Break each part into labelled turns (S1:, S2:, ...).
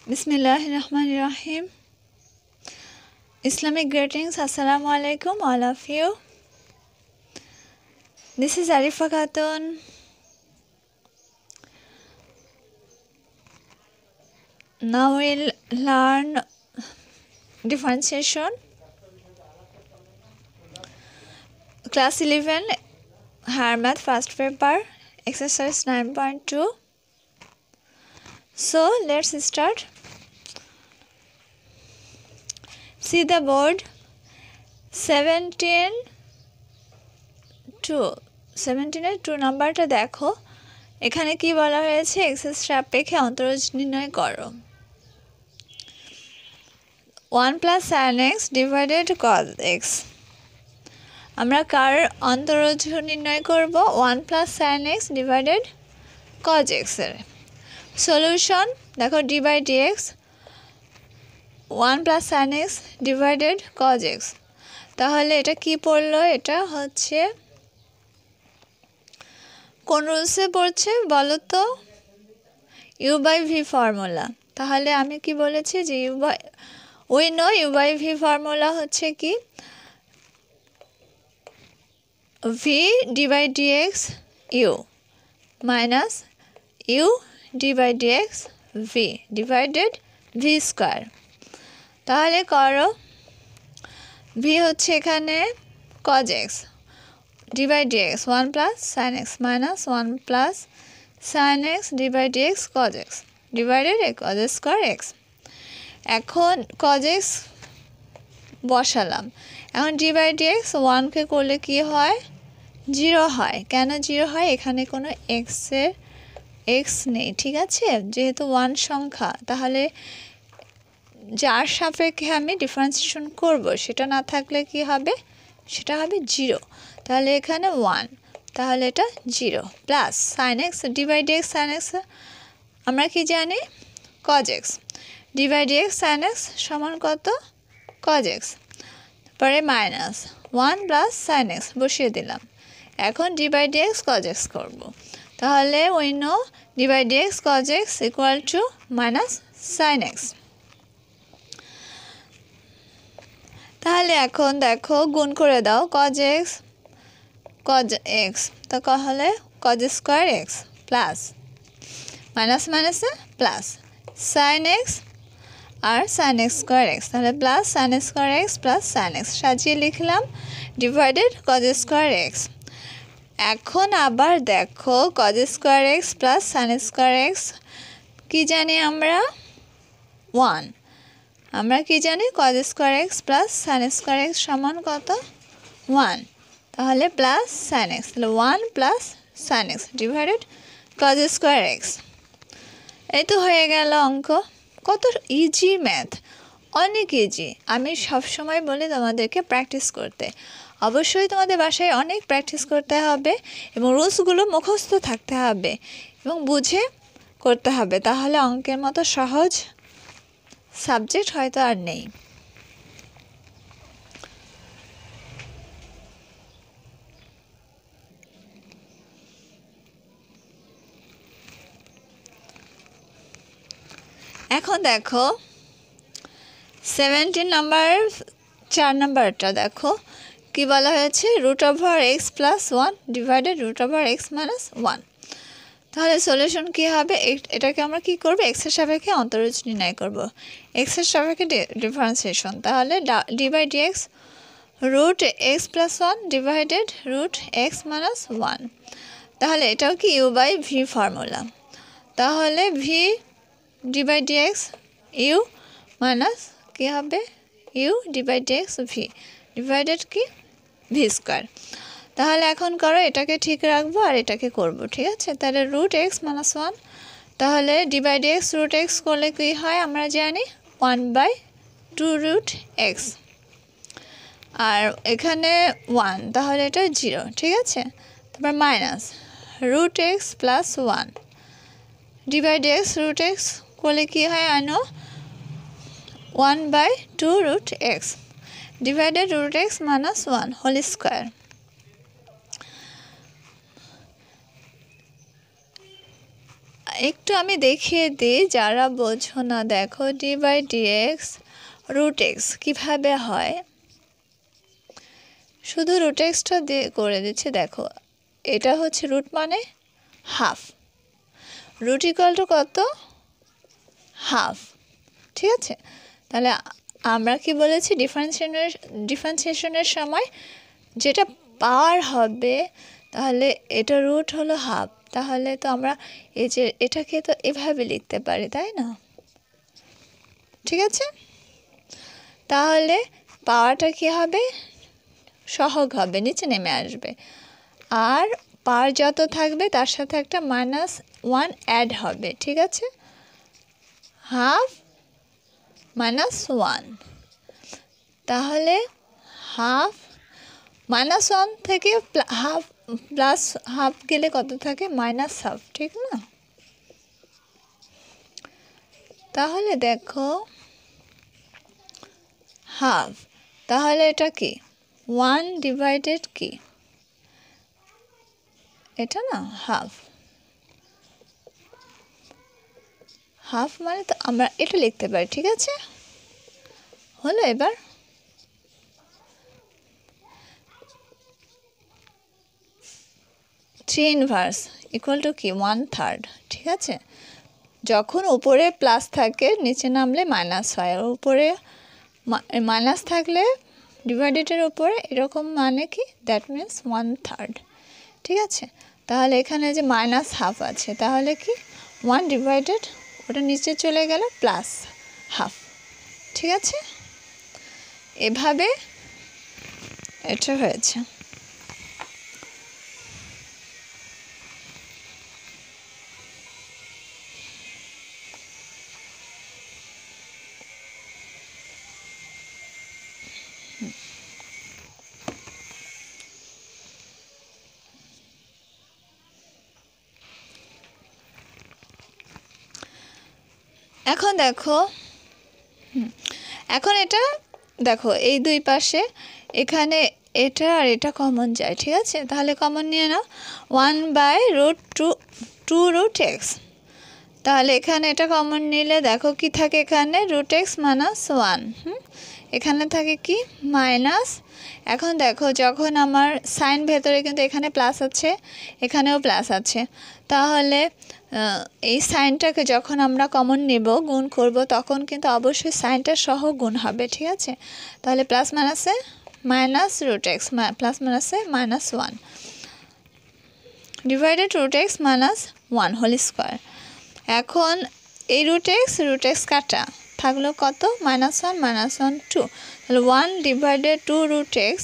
S1: Bismillahirrahmanirrahim. Islamic greetings. Assalamu alaikum all of you. This is Arifa Khatoon. Now we'll learn differentiation. Class 11 Higher Math first paper exercise 9.2. So let's start. See the board. 17 এর 2 নাম্বারটা দেখো। এখানে কি বলা হয়েছে, এক্সের সাপেক্ষে অন্তরজ নির্ণয় করো। 1 + sin x divided cos x। আমরা কার অন্তরজ নির্ণয় করব? 1 + sin x divided cos x এর। সলিউশন দেখো, d/dx 1 + sin x divided cos x। তাহলে এটা কি পড়লো? এটা হচ্ছে কোন রুলসে পড়ছে বলো তো? u/v formula. তাহলে আমি কি বলেছি যে উই নো u/v ফর্মুলা হচ্ছে কি v d/dx u minus u d/dx v divided v square. তাহলে করো, v হচ্ছে এখানে cos x d/dx 1 + sin x minus 1 + sin x d/dx cos x divided cos square x। এখন cos x বসালাম। এখন d/dx 1 কে করলে কি হয়? 0 হয়। কেন 0 হয়? এখানে কোনো x নেই, ঠিক আছে? যেহেতু 1 সংখ্যা, তাহলে যার সাপেক্ষে আমি ডিফারেন্সিয়েশন করব সেটা না থাকলে কি হবে? সেটা হবে 0। তাহলে এখানে 1, তাহলে এটা 0 plus sin x d/dx sin x আমরা কি জানি? cos x d/dx sin x সমান কত? cos x। পরে মাইনাস 1 + sin x বসিয়ে দিলাম। এখন d/dx cos x করব। তাহলে we know d/dx cos x equal to minus sin x। তাহলে এখন দেখো, গুণ করে দাও cos x তাহলে cos square x plus minus মাইনাসে প্লাস sin x আর sin x স্কয়ার x, তাহলে plus sin square x plus sin x সাজিয়ে লিখলাম ডিভাইডেড cos স্কয়ার x। এখন আবার দেখো cos square x plus sin square x কি জানি আমরা? 1। আমরা কি জানি? cos square x plus sin square x সমান কত? 1। তাহলে প্লাস sin x, তাহলে 1 + sin x divided cos square x। এই তো হয়ে গেল অঙ্ক। কত ইজি ম্যাথ, অনেক ইজি। আমি সবসময় বলি তোমাদেরকে প্র্যাকটিস করতে। অবশ্যই তোমাদের বাসায় অনেক প্র্যাকটিস করতে হবে এবং রুলসগুলো মুখস্থ থাকতে হবে এবং বুঝে করতে হবে। তাহলে অঙ্কের মতো সহজ সাবজেক্ট হয়তো আর নেই। এখন দেখো 17 নাম্বার 4 নাম্বারটা দেখো কি বলা হয়েছে, √x + 1 ডিভাইডেড √x - 1। তাহলে সলিউশন কি হবে? এটাকে আমরা কি করব? x এর সাপেক্ষে অন্তরজ নির্ণয় করব। x এর সাপেক্ষে ডিফারেন্সিয়েশন। তাহলে d/dx √x + 1 ডিভাইডেড √x - 1। তাহলে এটাও কি u/v ফর্মুলা। তাহলে v d/dx u মাইনাস কি হবে? u d/dx v ডিভাইডেড কি v স্কয়ার। তাহলে এখন করো, এটাকে ঠিক রাখবো আর এটাকে করব, ঠিক আছে? তাহলে √x - 1, তাহলে d/dx √x করলে কি হয় আমরা জানি? 1/2√x আর এখানে 1, তাহলে এটা 0, ঠিক আছে? তারপর মাইনাস √x + 1 d/dx √x করলে কি হয়? আনো 1/2√x divided √x - 1 whole square. একটু আমি দেখিয়ে দিই যারা বোঝো না, দেখো d by d x root x কীভাবে হয়, শুধু রুট এক্সটা দিয়ে করে দিচ্ছি। দেখো এটা হচ্ছে রুট মানে হাফ, রুট ইকুয়াল টু কত, হাফ, ঠিক আছে। তাহলে আমরা কি বলেছি, ডিফারেন্সিয়েশনের সময় যেটা পাওয়ার হবে, তাহলে এটা রুট হলো হাফ, তাহলে তো আমরা এই যে এটাকে তো এভাবে লিখতে পারি, তাই না? ঠিক আছে, তাহলে পাওয়ারটা কী হবে, সহগ হবে, নিচে নেমে আসবে, আর পাওয়ার যত থাকবে তার সাথে একটা -1 অ্যাড হবে, ঠিক আছে, হাফ -1, তাহলে হাফ -1 থেকে হাফ প্লাস হাফ গেলে কত থাকে, -হাফ, ঠিক না? তাহলে দেখো হাফ, তাহলে এটা কি 1 ডিভাইডেড কি, এটা না হাফ, হাফ মানে তো আমরা এটা লিখতে পারি, ঠিক আছে, হলো। এবার 3 ইনভার্স ইকুয়াল টু কি 1/3, ঠিক আছে। যখন উপরে প্লাস থাকে নিচে নামলে মাইনাস হয়, উপরে মাইনাস থাকলে ডিভাইডেডের উপরে এরকম, মানে কি দ্যাট মিনস 1/3, ঠিক আছে। তাহলে এখানে যে -হাফ আছে, তাহলে কি 1 ডিভাইডেড, ওটা নিচে চলে গেল প্লাস হাফ, ঠিক আছে, এভাবে এটা হয়েছে। এখন দেখো, এখন এটা দেখো এই দুই পাশে, এখানে এটা আর এটা কমন যায়, ঠিক আছে, তাহলে কমন নিয়ে নাও 1/√2 তাহলে এখানে এটা কমন নিলে দেখো কি থাকে, এখানে √x -1, এখানে থাকে কি মাইনাস। এখন দেখো যখন আমার সাইন ভেতরে কিন্তু এখানে প্লাস আছে, এখানেও প্লাস আছে, তাহলে এই সাইনটাকে যখন আমরা কমন নেব, গুণ করব, তখন কিন্তু অবশ্যই সাইনটা সহ গুণ হবে, ঠিক আছে। তাহলে প্লাস মাইনাসে -√x, প্লাস মাইনাসে -1 ডিভাইডেড √x -1 হোল স্কোয়ার। এখন এই √x কাটা থাকলো কত, -1 -1 2, তাহলে 1 ডিভাইডেড 2√x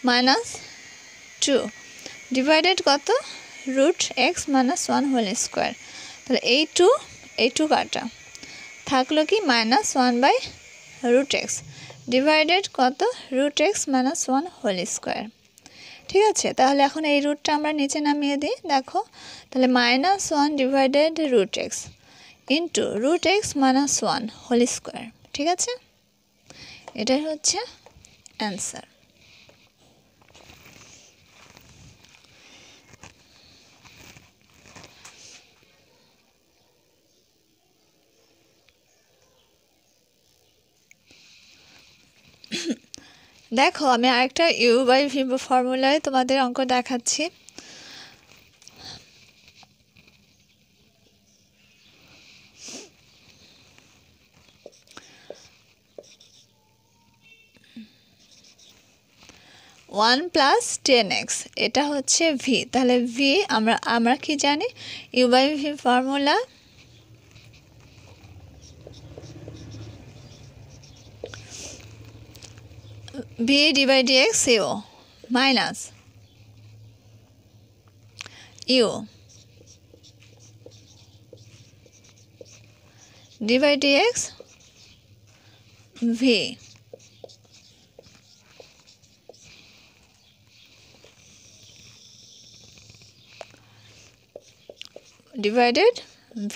S1: -2 ডিভাইডেড কত, √x -1 হোল স্কোয়ার। তাহলে এই টু কাটা থাকলো কি -1/√x ডিভাইডেড কত, √x -1 হোল স্কোয়ার, ঠিক আছে। তাহলে এখন এই রুটটা আমরা নিচে নামিয়ে দিই, দেখো তাহলে -1 divided √x into √x -1 whole square, ঠিক আছে, এটাই হচ্ছে অ্যান্সার। দেখো আমি আরেকটা u/v ফর্মুলায় তোমাদের অঙ্ক দেখাচ্ছি। ওয়ান প্লাস 10x, এটা হচ্ছে v, তাহলে v আমরা কি জানি, u/v formula v /dx u minus u /dx v divided v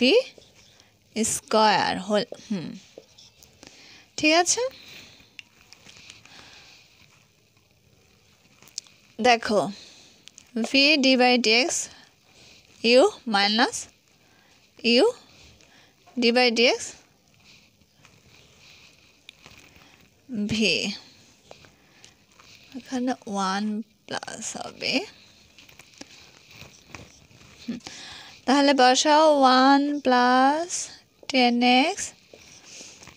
S1: square whole, ঠিক আছে। দেখো v /dx u minus u d by d x v, এখানে 1 প্লাস হবে, তাহলে বসাও 1 প্লাস 10x,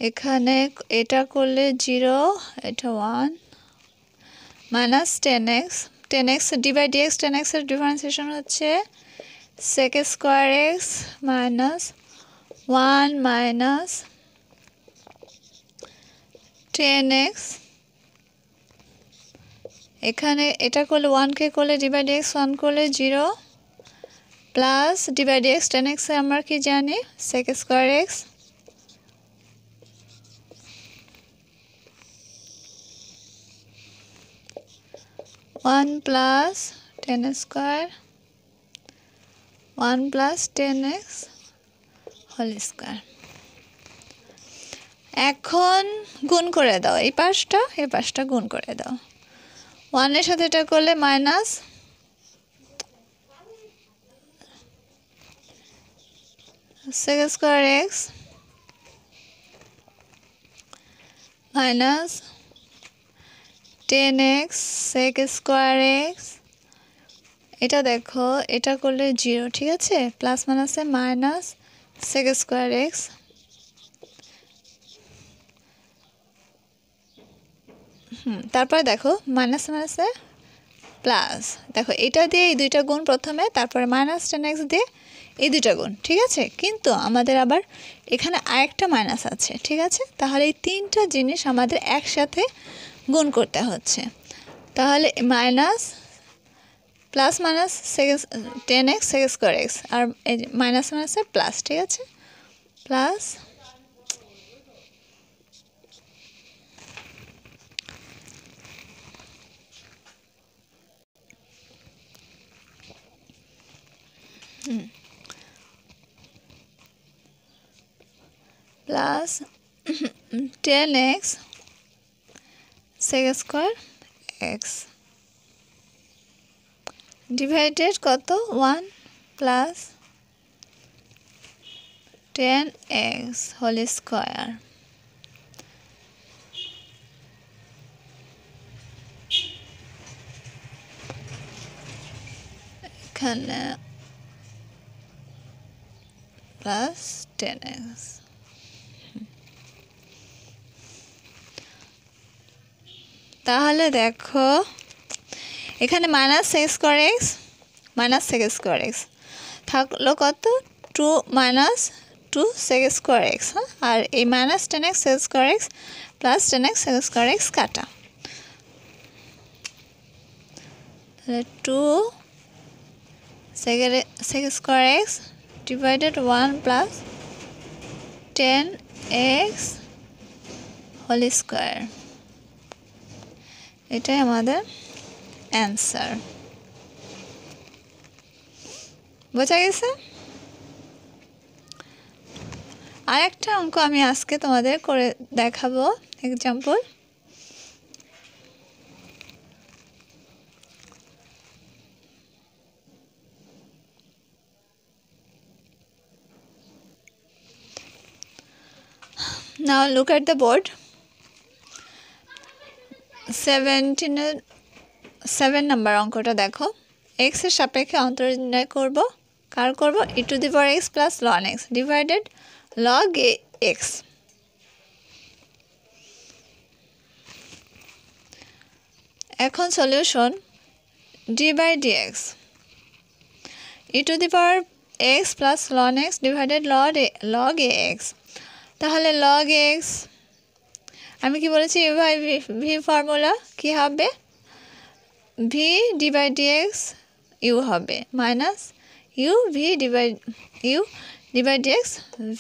S1: এখানে এটা করলে 0, এটা 1 minus 10x, 10x D by d x, 10x এর ডিফারেন্সিয়েশন হচ্ছে sec square x minus 1 minus 10x, এখানে এটা করলে 1 কে করলে ডি বাই ডিএক্স 1 করলে 0 plus d by d x 10x এ আমরা কি জানি sec square x, one plus 10 square 1 plus 10x whole square. এখন গুণ করে দাও, এই পাশটা গুণ করে দাও, 1 এর সাথে এটা করলে minus sec square x minus 10x sec square x, এটা দেখো এটা করলে 0, ঠিক আছে, প্লাস মাইনাসে মাইনাস sec স্কয়ার x তারপর দেখো মাইনাস মাইনাসে প্লাস, দেখো এটা দিয়ে এই দুইটা গুণ প্রথমে, তারপরে মাইনাস 10x দিয়ে এই দুইটা গুণ, ঠিক আছে, কিন্তু আমাদের আবার এখানে আরেকটা মাইনাস আছে, ঠিক আছে, তাহলে এই তিনটা জিনিস আমাদের একসাথে গুণ করতে হচ্ছে, তাহলে minus plus minus 10x sec square x আর মাইনাস মাইনাসে প্লাস, ঠিক আছে, plus plus 10x sec square x divided কত 1 প্লাস 10x হোল স্কয়ার, এখানে প্লাস 10x, তাহলে দেখো এখানে minus sec square x minus sec square x থাকলো কত 2 মাইনাস 2 sec স্কয়ার x, আর এই minus 10x sec square x plus 10x sec square x কাটা, তাহলে 2 sec square x divided 1 plus 10x whole square, এটাই আমাদের অ্যান্সার। বোঝা গেছে? আরেকটা অঙ্ক আমি আজকে তোমাদের করে দেখাবো example. Now look at the board. 7 number অঙ্কটা দেখো, x এর সাপেক্ষে অন্তর নির্ণয় করব, কার করব e to the power x plus ln x divided log x। এখন solution d by dx e to the power x plus ln x divided log x, তাহলে log x আমি কি বলেছি ভাই v ফর্মুলা কি হবে v d by dx u হবে minus u d by dx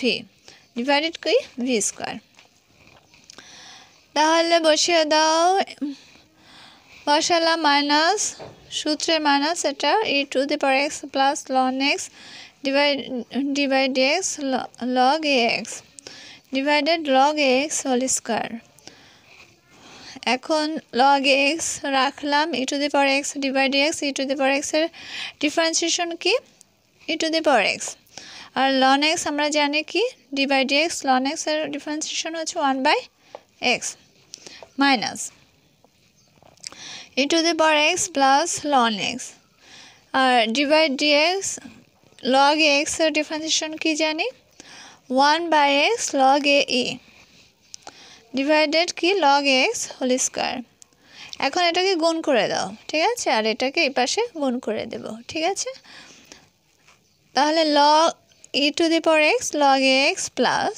S1: v divided করি v square, তাহলে বসিয়ে দাও, বসালাম মাইনাস সূত্রের মাইনাস এটা e to the power x plus ln x d by dx log x divided log x whole square. এখন log x রাখলাম e to the power x divide dx e to the power x এর differentiation কি e to the power x, আর ln x আমরা জানি কি d/dx ln x এর differentiation হচ্ছে 1/x minus e to the power x plus ln x আর d/dx log x এর ডিফারেন্সিয়েশন কি জানি 1/x log a ডিভাইডেড কি log x হোল স্কয়ার এখন এটাকে গুণ করে দাও ঠিক আছে আর এটাকে এই পাশে গুণ করে দেব ঠিক আছে তাহলে log e to the power x log x plus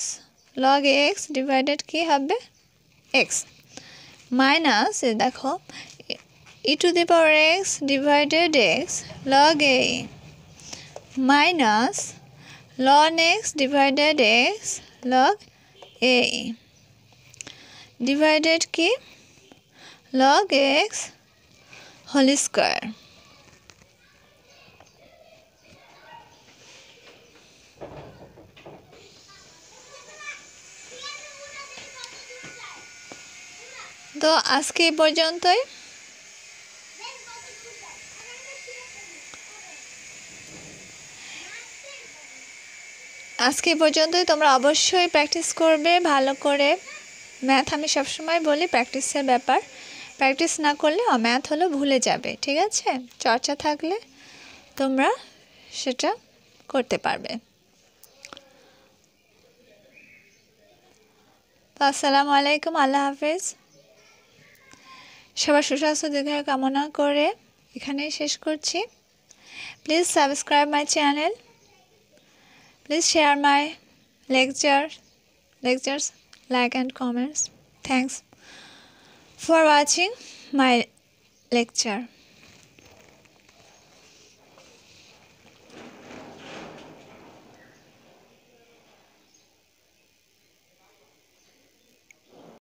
S1: log x divided কি হবে x মাইনাস এ দেখো e to the power x divided x log a minus ln x divided x log a divided কি log x whole square তো আজকে এই পর্যন্তই তোমরা অবশ্যই প্র্যাকটিস করবে ভালো করে ম্যাথ আমি সব সময় বলি প্র্যাকটিসের ব্যাপার প্র্যাকটিস না করলে ম্যাথ হলো ভুলে যাবে ঠিক আছে চর্চা থাকলে তোমরা সেটা করতে পারবে আসসালামু আলাইকুম আল্লাহ হাফেজ সবার সুস্বাস্থ্য দীর্ঘায়ু কামনা করে এখানেই শেষ করছি please subscribe my channel please share my lectures like and comments thanks for watching my lecture